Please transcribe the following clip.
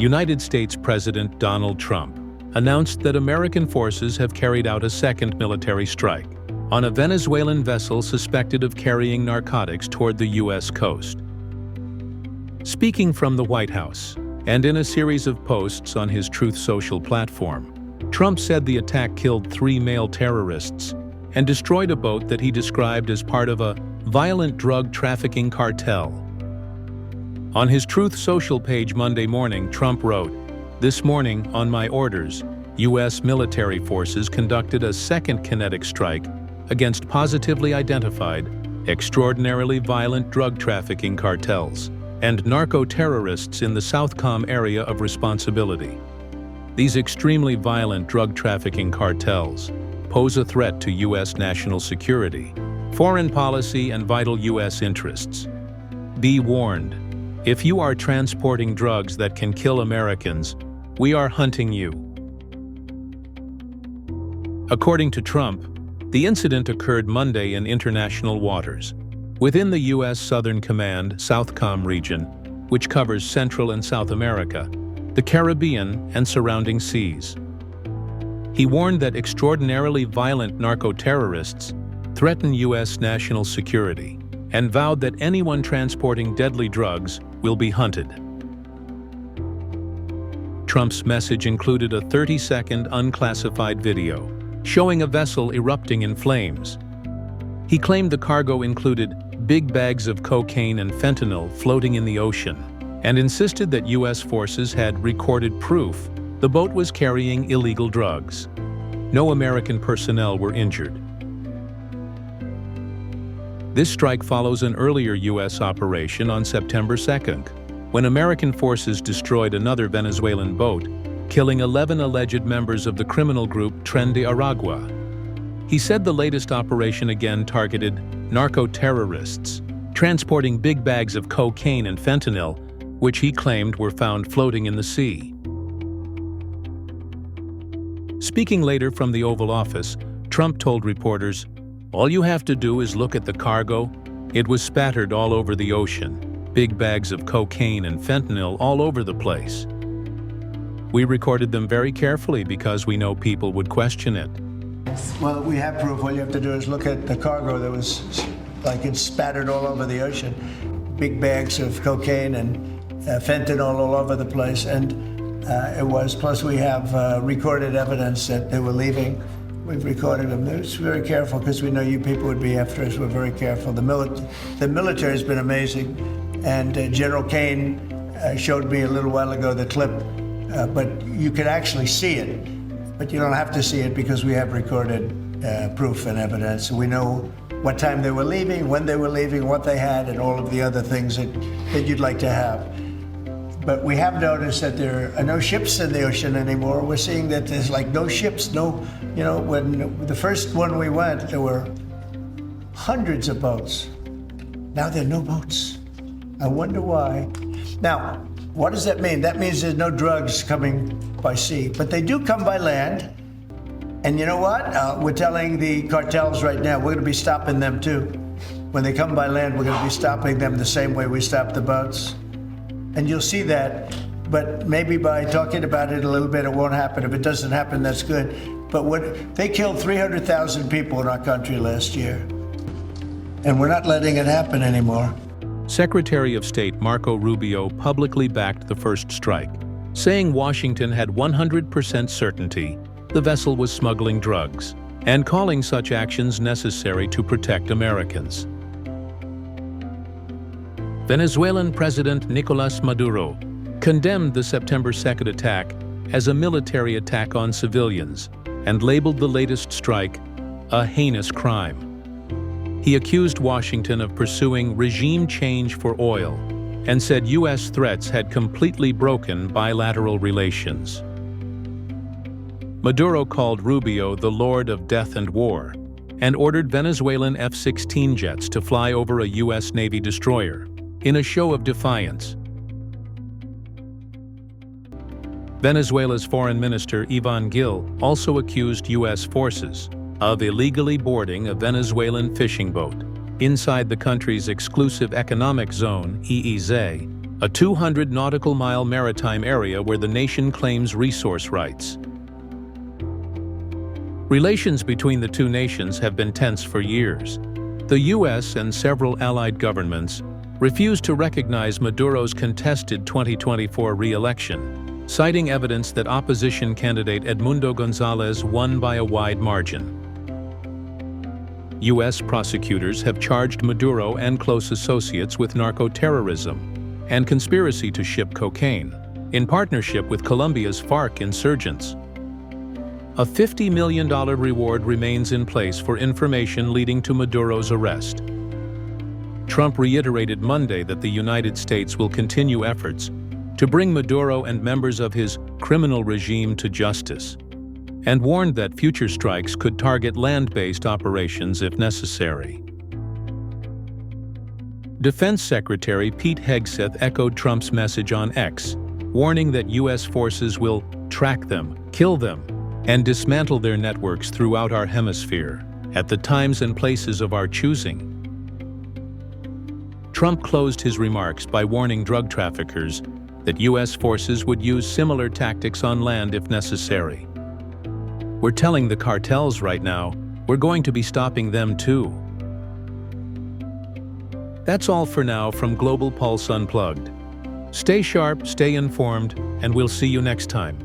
United States President Donald Trump announced that American forces have carried out a second military strike on a Venezuelan vessel suspected of carrying narcotics toward the U.S. coast. Speaking from the White House, and in a series of posts on his Truth Social platform, Trump said the attack killed 3 male terrorists and destroyed a boat that he described as part of a violent drug trafficking cartel. On his Truth Social page Monday morning, Trump wrote, "This morning, on my orders, U.S. military forces conducted a second kinetic strike against positively identified, extraordinarily violent drug trafficking cartels and narco-terrorists in the Southcom area of responsibility. These extremely violent drug trafficking cartels pose a threat to U.S. national security, foreign policy, and vital U.S. interests. Be warned, if you are transporting drugs that can kill Americans, we are hunting you." According to Trump, the incident occurred Monday in international waters, within the U.S. Southern Command Southcom region, which covers Central and South America, the Caribbean, and surrounding seas. He warned that extraordinarily violent narco-terrorists threaten U.S. national security and vowed that anyone transporting deadly drugs will be hunted. Trump's message included a 30-second unclassified video showing a vessel erupting in flames. He claimed the cargo included big bags of cocaine and fentanyl floating in the ocean, and insisted that U.S. forces had recorded proof the boat was carrying illegal drugs. No American personnel were injured. This strike follows an earlier U.S. operation on September 2nd, when American forces destroyed another Venezuelan boat, killing 11 alleged members of the criminal group Tren de Aragua. He said the latest operation again targeted narco-terrorists, transporting big bags of cocaine and fentanyl, which he claimed were found floating in the sea. Speaking later from the Oval Office, Trump told reporters, "All you have to do is look at the cargo. It was spattered all over the ocean, big bags of cocaine and fentanyl all over the place. We recorded them very carefully because we know people would question it." Well, we have proof. All you have to do is look at the cargo that was like it's spattered all over the ocean. Big bags of cocaine and fentanyl all over the place. And it was, plus we have recorded evidence that they were leaving. We've recorded them. It's very careful because we know you people would be after us. We're very careful. The military has been amazing. And General Kane showed me a little while ago the clip, but you can actually see it. But you don't have to see it because we have recorded proof and evidence. We know what time they were leaving, when they were leaving, what they had, and all of the other things that you'd like to have. But we have noticed that there are no ships in the ocean anymore. We're seeing that there's like no ships, when the first one we went, there were hundreds of boats. Now there are no boats. I wonder why. Now, what does that mean? That means there's no drugs coming by sea, but they do come by land. And you know what? We're telling the cartels right now, we're going to be stopping them too. When they come by land, we're going to be stopping them the same way we stop the boats. And you'll see that, but maybe by talking about it a little bit, it won't happen. If it doesn't happen, that's good. But they killed 300,000 people in our country last year, and we're not letting it happen anymore. Secretary of State Marco Rubio publicly backed the first strike, saying Washington had 100% certainty the vessel was smuggling drugs, and calling such actions necessary to protect Americans. Venezuelan President Nicolas Maduro condemned the September 2nd attack as a military attack on civilians and labeled the latest strike a heinous crime. He accused Washington of pursuing regime change for oil and said U.S. threats had completely broken bilateral relations. Maduro called Rubio the Lord of Death and War and ordered Venezuelan F-16 jets to fly over a U.S. Navy destroyer in a show of defiance. Venezuela's Foreign Minister Ivan Gil also accused U.S. forces of illegally boarding a Venezuelan fishing boat inside the country's exclusive economic zone, EEZ, a 200 nautical mile maritime area where the nation claims resource rights. Relations between the two nations have been tense for years. The U.S. and several allied governments refused to recognize Maduro's contested 2024 re-election, citing evidence that opposition candidate Edmundo Gonzalez won by a wide margin. U.S. prosecutors have charged Maduro and close associates with narco-terrorism and conspiracy to ship cocaine, in partnership with Colombia's FARC insurgents. A $50 million reward remains in place for information leading to Maduro's arrest. Trump reiterated Monday that the United States will continue efforts to bring Maduro and members of his criminal regime to justice, and warned that future strikes could target land-based operations if necessary. Defense Secretary Pete Hegseth echoed Trump's message on X, warning that U.S. forces will track them, kill them, and dismantle their networks throughout our hemisphere, at the times and places of our choosing. Trump closed his remarks by warning drug traffickers that U.S. forces would use similar tactics on land if necessary. "We're telling the cartels right now, we're going to be stopping them too." That's all for now from Global Pulse Unplugged. Stay sharp, stay informed, and we'll see you next time.